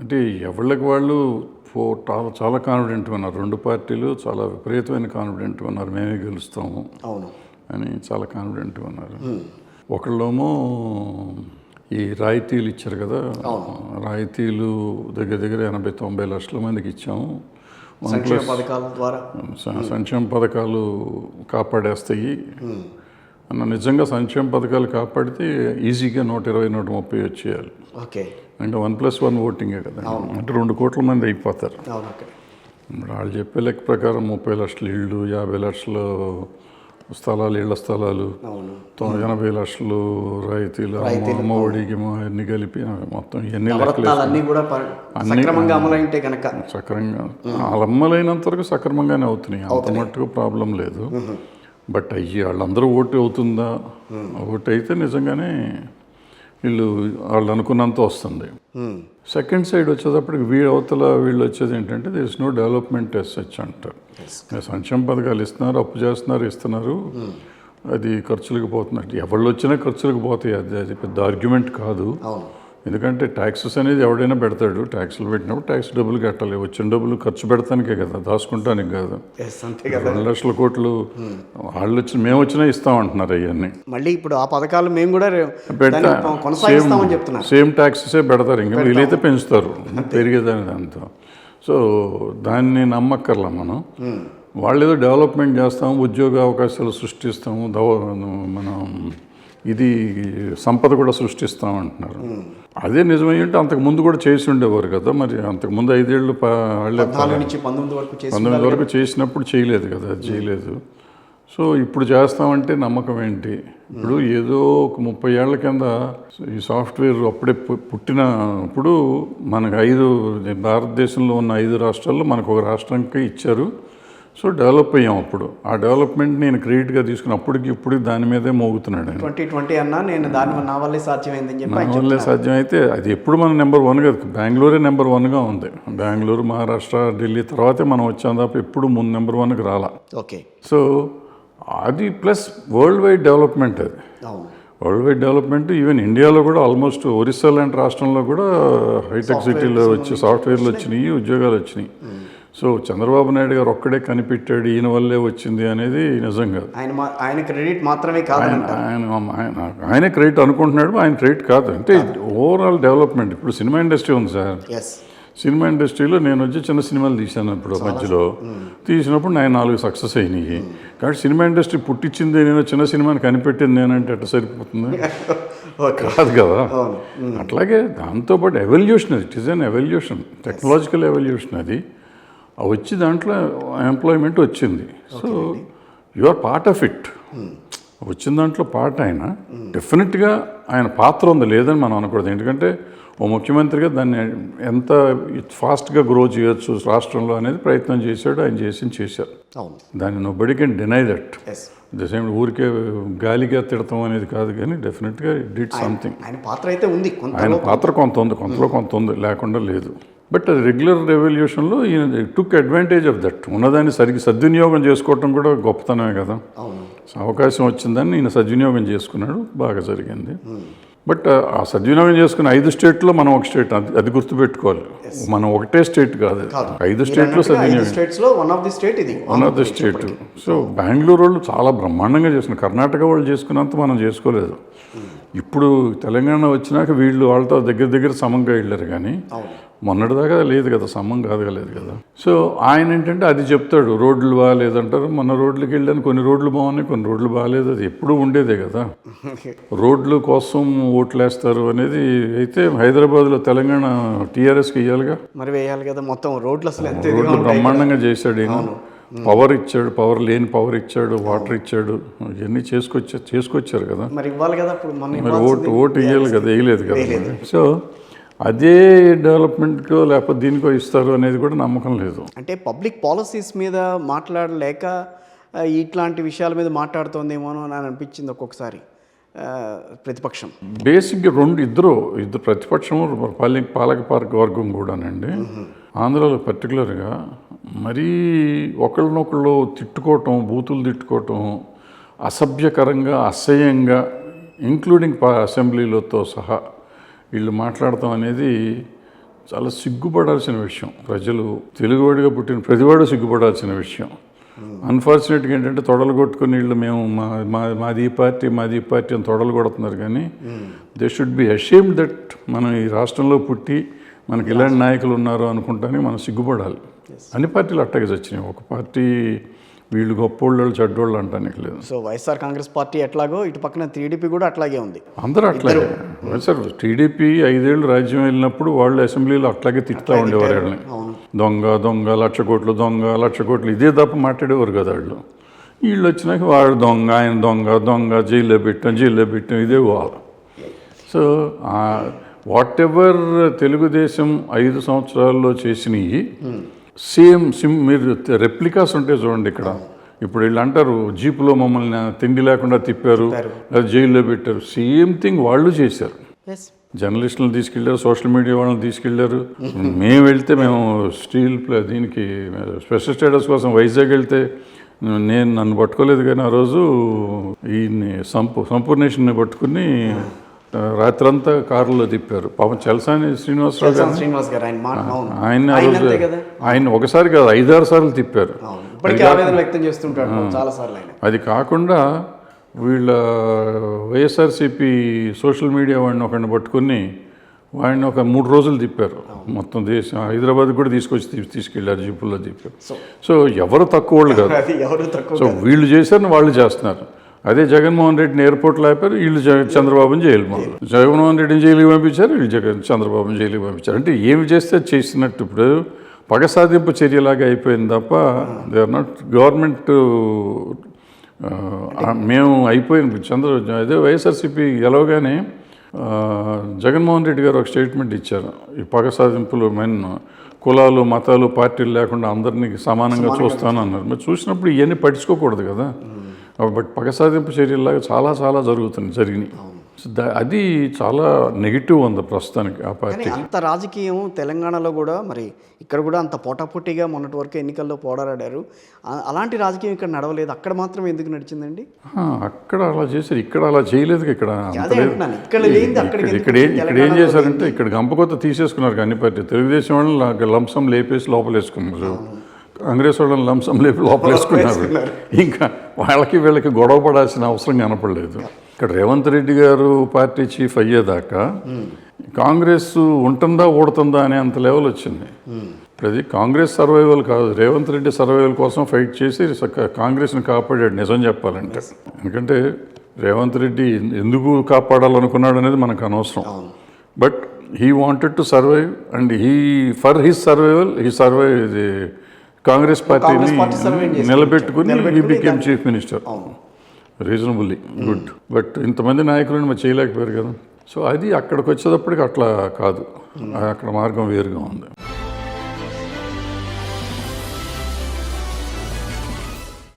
అంటే ఎవళ్ళకి వాళ్ళు చాలా కాన్ఫిడెంట్గా ఉన్నారు. 2 పార్టీలు చాలా విపరీతమైన కాన్ఫిడెంట్గా ఉన్నారు, మేమే గెలుస్తాము అవును అని చాలా కాన్ఫిడెంట్గా ఉన్నారు. ఒకళ్ళేమో ఈ రాయితీలు ఇచ్చారు కదా, రాయితీలు దగ్గర దగ్గర 80-90 లక్షల మందికి ఇచ్చాము. సంక్షేమ పథకాల ద్వారా సంక్షేమ పథకాలు కాపాడేస్తాయి అన్న. నిజంగా సంక్షేమ పథకాలు కాపాడితే ఈజీగా 120-130 వచ్చేయాలి. ఓకే, అంటే 1+1 ఓటింగే కదా, అంటే 2 కోట్ల మంది అయిపోతారు. వాళ్ళు చెప్పే లెక్క ప్రకారం 30 లక్షల ఇళ్ళు, 50 లక్షల స్థలాలు, ఇళ్ల స్థలాలు, 80 లక్షలు రాయితీలు, అమ్మ ఒడికి అన్ని కలిపి మొత్తం ఎన్ని సక్రమంగా వాళ్ళు అమ్మలైనంత వరకు సక్రమంగానే అవుతున్నాయి. అంత మట్టుకు ప్రాబ్లం లేదు. బట్ వాళ్ళందరూ ఓటు అవుతుందా, ఓటు అయితే నిజంగానే వాళ్ళు అనుకున్నంత వస్తుంది. సెకండ్ సైడ్ వచ్చేటప్పటికి వీళ్ళు వచ్చేది ఏంటంటే there is no development as such అంటారు. సంక్షేమ పథకాలు ఇస్తున్నారు, అప్పు చేస్తున్నారు, ఇస్తున్నారు, అది ఖర్చులకు పోతున్నట్టు. ఎవళ్ళు వచ్చినా ఖర్చులకు పోతాయి, అది పెద్ద ఆర్గ్యుమెంట్ కాదు. ఎందుకంటే ట్యాక్సెస్ అనేది ఎవడైనా పెడతాడు, ట్యాక్సులు పెట్టినప్పుడు ట్యాక్స్ డబ్బులు కట్టాలి. వచ్చిన డబ్బులు ఖర్చు పెడతానికే కదా, దాచుకుంటానికి కాదు. 2 లక్షల కోట్లు వాళ్ళు వచ్చి మేము వచ్చినా ఇస్తామంటున్నారు. అవన్నీ మళ్ళీ ఇప్పుడు ఆ పథకాలు మేము కూడా సేమ్ ట్యాక్సెసే పెడతారు, ఇంకా వీలైతే పెంచుతారు పెరిగేదాని దాంతో. సో దాన్ని నమ్మక్కర్లా మనం. వాళ్ళు ఏదో డెవలప్మెంట్ చేస్తాము, ఉద్యోగ అవకాశాలు సృష్టిస్తాము, మనం ఇది సంపద కూడా సృష్టిస్తామంటున్నారు. అదే నిజమై ఉంటే అంతకుముందు కూడా చేసి ఉండేవారు కదా. మరి అంతకుముందు 5 ఏళ్ళు 19 వరకు చేసినప్పుడు చేయలేదు కదా, అది చేయలేదు. సో ఇప్పుడు చేస్తామంటే నమ్మకం ఏంటి? ఇప్పుడు ఏదో ఒక 30 ఏళ్ల కింద ఈ సాఫ్ట్వేర్ అప్పుడే పుట్టినప్పుడు మనకు భారతదేశంలో ఉన్న 5 రాష్ట్రాల్లో మనకు ఒక రాష్ట్రానికి ఇచ్చారు. సో డెవలప్ అయ్యాం. అప్పుడు ఆ డెవలప్మెంట్ నేను క్రియేట్గా తీసుకుని అప్పటికి ఇప్పుడు దాని మీదే మోగుతున్నాడు. 2020 అన్నా నేను నా వల్లే సాధ్యమైందని చెప్పి, నా వల్లే సాధ్యమైతే అది ఎప్పుడు మన నెంబర్ 1 కదా. బెంగళూరే నెంబర్ 1గా ఉంది. బెంగళూరు, మహారాష్ట్ర, ఢిల్లీ తర్వాతే మనం వచ్చాం తప్ప ఎప్పుడు ముందు నెంబర్ 1కి రాలా. ఓకే, సో అది ప్లస్ వరల్డ్ వైడ్ డెవలప్మెంట్. అది వరల్డ్ వైడ్ డెవలప్మెంట్. ఈవెన్ ఇండియాలో కూడా ఆల్మోస్ట్ ఒరిస్సా లాంటి రాష్ట్రంలో కూడా హైటెక్ సిటీలో వచ్చి సాఫ్ట్వేర్లు వచ్చినాయి, ఉద్యోగాలు వచ్చినాయి. సో చంద్రబాబు నాయుడు గారు ఒక్కడే కనిపెట్టాడు, ఈయన వల్లే వచ్చింది అనేది నిజం కాదు. ఆయన క్రెడిట్ మాత్రమే కాదు, ఆయన క్రెడిట్ అనుకుంటున్నాడు, ఆయన క్రెడిట్ కాదు. అంటే ఓవరాల్ డెవలప్మెంట్. ఇప్పుడు సినిమా ఇండస్ట్రీ ఉంది సార్. సినిమా ఇండస్ట్రీలో నేను వచ్చి చిన్న సినిమాలు తీశాను. ఇప్పుడు మధ్యలో తీసినప్పుడు 4 సక్సెస్ అయినాయి. కాబట్టి సినిమా ఇండస్ట్రీ పుట్టించింది నేను, చిన్న సినిమాని కనిపెట్టింది నేనంటే ఎట్లా సరిపోతుంది? కాదు కదా. అట్లాగే దాంతోపాటు evolution, it is an evolution, technological evolution. అది వచ్చి దాంట్లో ఎంప్లాయ్మెంట్ వచ్చింది. So you are part of it. వచ్చిన దాంట్లో పార్ట్ ఆయన. డెఫినెట్గా ఆయన పాత్ర ఉంది, లేదని మనం అనకూడదు. ఎందుకంటే ఓ ముఖ్యమంత్రిగా దాన్ని ఎంత ఫాస్ట్గా గ్రో చేయొచ్చు రాష్ట్రంలో అనేది ప్రయత్నం చేశాడు. ఆయన చేశారు. దాన్ని nobody can deny that. The same ఊరికే గాలిగా తిడతాం అనేది కాదు, కానీ డెఫినెట్గా డిడ్ సంథింగ్. ఆయన పాత్ర అయితే ఉంది, ఆయన పాత్ర కొంత ఉంది, కొంత ఉంది, లేకుండా లేదు. బట్ అది రెగ్యులర్ రెవల్యూషన్లో ఈయన టుక్ అడ్వాంటేజ్ ఆఫ్ దట్. ఉన్నదాన్ని సద్వినియోగం చేసుకోవటం కూడా గొప్పతనమే కదా. అవకాశం వచ్చిందని ఈయన సద్వినియోగం చేసుకున్నాడు, బాగా జరిగింది. బట్ ఆ సద్వినియోగం చేసుకున్న 5 స్టేట్లో మనం ఒక స్టేట్, అది గుర్తుపెట్టుకోవాలి. మనం ఒకటే స్టేట్ కాదు, 5 స్టేట్లో సద్వినియోగం, one of the state. So Bengaluru వాళ్ళు చాలా బ్రహ్మాండంగా చేసుకున్నారు. కర్ణాటక వాళ్ళు చేసుకున్నంత మనం చేసుకోలేదు. ఇప్పుడు తెలంగాణ వచ్చినాక వీళ్ళు వాళ్ళతో దగ్గర సమంగా వెళ్ళారు, కానీ మొన్నటిదాకా లేదు కదా, సమ్మం కాదు కదా. సో ఆయన ఏంటంటే అది చెప్తాడు, రోడ్లు బాగాలేదంటారు. మొన్న రోడ్లకి వెళ్ళాను, కొన్ని రోడ్లు బాగున్నాయి, కొన్ని రోడ్లు బాగాలేదు. అది ఎప్పుడూ ఉండేదే కదా. రోడ్ల కోసం ఓట్లేస్తారు అనేది అయితే హైదరాబాద్లో తెలంగాణ టీఆర్ఎస్కి వేయాలిగా, మరి వేయాలి కదా. మొత్తం రోడ్లు బ్రహ్మాండంగా చేశాడు ఈయన. పవర్ ఇచ్చాడు, పవర్ లేని పవర్ ఇచ్చాడు, వాటర్ ఇచ్చాడు, ఇవన్నీ చేసుకొచ్చారు కదా. మరి ఇవ్వాలి కదా, మరి ఓటు వేయాలి కదా, వేయలేదు కదా. సో అదే డెవలప్మెంట్కో లేకపోతే దీనికో ఇస్తారు అనేది కూడా నమ్మకం లేదు. అంటే పబ్లిక్ పాలసీస్ మీద మాట్లాడలేక ఇట్లాంటి విషయాల మీద మాట్లాడుతోందేమో అని అనిపించింది ఒక్కొక్కసారి ప్రతిపక్షం. బేసిక్గా ఇద్దరు ప్రతిపక్షం, పాలక వర్గం కూడానండి. ఆంధ్రాలో పర్టికులర్గా మరీ ఒకళ్ళనొకళ్ళు తిట్టుకోవటం, బూతులు తిట్టుకోవటం, అసభ్యకరంగా, అసహ్యంగా, ఇంక్లూడింగ్ అసెంబ్లీలతో సహా వీళ్ళు మాట్లాడటం అనేది చాలా సిగ్గుపడాల్సిన విషయం. ప్రజలు తెలుగువాడిగా పుట్టిన ప్రతివాడు సిగ్గుపడాల్సిన విషయం. అన్ఫార్చునేట్గా ఏంటంటే తొడలు కొట్టుకుని వీళ్ళు మేము మాది ఈ పార్టీ అని తొడలు కొడుతున్నారు. కానీ they should be ashamed that మనం ఈ రాష్ట్రంలో పుట్టి మనకి ఇలాంటి నాయకులు ఉన్నారు అనుకుంటానే మనం సిగ్గుపడాలి. అన్ని పార్టీలు అట్టగే వచ్చినాయి. ఒక పార్టీ వీళ్ళు గొప్పోళ్ళు చెడ్డోళ్ళు అంటానికి లేదు. సో వైఎస్ఆర్ కాంగ్రెస్ పార్టీ ఎట్లాగో ఇటు పక్కన టీడీపీ కూడా అట్లాగే ఉంది. అందరూ అట్లాగే. సార్ టీడీపీ 5 ఏళ్ళు రాజ్యం వెళ్ళినప్పుడు వాళ్ళు అసెంబ్లీలో అట్లాగే తిట్టుతూ ఉండేవారు వాళ్ళని. దొంగ లక్ష కోట్లు ఇదే తప్ప మాట్లాడేవారు కదా వాళ్ళు. వీళ్ళు వచ్చినాక వాడు దొంగ, ఆయన దొంగ జైల్లో పెట్టాం ఇదే వాళ్ళు. సో వాట్ ఎవర్ తెలుగుదేశం 5 సంవత్సరాల్లో చేసినవి మీరు రెప్లికాస్ ఉంటే చూడండి. ఇక్కడ ఇప్పుడు వీళ్ళు అంటారు జీపులో మమ్మల్ని తిండి లేకుండా తిప్పారు, లేదా జైల్లో పెట్టారు. సేమ్ థింగ్ వాళ్ళు చేశారు. జర్నలిస్టులను తీసుకెళ్లారు, సోషల్ మీడియా వాళ్ళని తీసుకెళ్లారు. మేము వెళ్తే మేము స్టీల్ దీనికి స్పెషల్ స్టేటస్ కోసం వైజాగ్ వెళ్తే నన్ను పట్టుకోలేదు. కానీ ఆ రోజు ఈయన్ని సంపూర్ణేషన్ని పట్టుకుని రాత్రంతా కారులో తిప్పారు. పాపం చలసాని శ్రీనివాస్ గారు ఆయన ఒకసారి కాదు 5-6 సార్లు తిప్పారు. అది కాకుండా వీళ్ళ వైఎస్ఆర్సీపీ సోషల్ మీడియా వాడిని ఒకరిని పట్టుకుని వాడిని ఒక 3 రోజులు తిప్పారు. మొత్తం దేశం హైదరాబాద్ కూడా తీసుకెళ్ళారు, జీపుల్లో తిప్పారు. సో ఎవరు తక్కువ వాళ్ళు కాదు. సో వీళ్ళు చేశారని వాళ్ళు చేస్తున్నారు. అదే జగన్మోహన్ రెడ్డిని ఎయిర్పోర్ట్లో ఆపారు, వీళ్ళు చంద్రబాబుని జగన్మోహన్ రెడ్డిని జైలుకి పంపించారు, వీళ్ళు చంద్రబాబుని జైలుకి పంపించారు. అంటే ఏమి చేస్తే చేసినట్టు ఇప్పుడు పగ సాధింపు చర్యలాగా అయిపోయింది తప్ప దే ఆర్ నాట్ గవర్నమెంట్. మేము అయిపోయింది అదే వైఎస్ఆర్సీపీ గెలవగానే జగన్మోహన్ రెడ్డి గారు ఒక స్టేట్మెంట్ ఇచ్చారు. ఈ పగ సాధింపులు కులాలు మతాలు పార్టీలు లేకుండా అందరినీ సమానంగా చూస్తాను అన్నారు. మరి చూసినప్పుడు ఇవన్నీ పట్టించుకోకూడదు కదా. బట్ పగ సాధింపు చర్యల్లాగా చాలా జరిగినాయి. అది చాలా నెగిటివ్ ఉంది ప్రస్తుతానికి ఆ పార్టీ. అంత రాజకీయం తెలంగాణలో కూడా మరి ఇక్కడ కూడా అంత పోటాపోటీగా మొన్నటి వరకు ఎన్నికల్లో పోరాడారు. అలాంటి రాజకీయం ఇక్కడ నడవలేదు. అక్కడ మాత్రం ఎందుకు నడిచిందండి? అక్కడ అలా చేశారు, ఇక్కడ అలా చేయలేదు. ఇక్కడ ఏం చేశారంటే ఇక్కడ గంపకొత్త తీసేసుకున్నారు అన్ని పార్టీ. తెలుగుదేశం వాళ్ళని లంసం లేపేసి లోపలేసుకున్నారు, కాంగ్రెస్ వాళ్ళని లంసం లేపి లోపలేసుకున్నారు. ఇంకా వాళ్ళకి వీళ్ళకి గొడవ పడాల్సిన అవసరం కనపడలేదు. ఇక్కడ రేవంత్ రెడ్డి గారు పార్టీ చీఫ్ అయ్యేదాకా కాంగ్రెస్ ఉంటుందా ఊడుతుందా అనే అంత లెవెల్ వచ్చింది. ఇప్పుడు అది కాంగ్రెస్ సర్వైవల్ కాదు, రేవంత్ రెడ్డి సర్వైవల్ కోసం ఫైట్ చేసి కాంగ్రెస్ని కాపాడాడు నిజం చెప్పాలంటే. ఎందుకంటే రేవంత్ రెడ్డి ఎందుకు కాపాడాలనుకున్నాడు అనేది మనకు అనవసరం. But he wanted to survive and for his survival he survive the Congress పార్టీని నిలబెట్టుకుని he became chief minister. Reasonably good. But ఇంతమంది నాయకులను మరి చేయలేకపోయారు కదా. సో అది అక్కడికి వచ్చేటప్పటికి అట్లా కాదు, అక్కడ మార్గం వేరుగా ఉంది.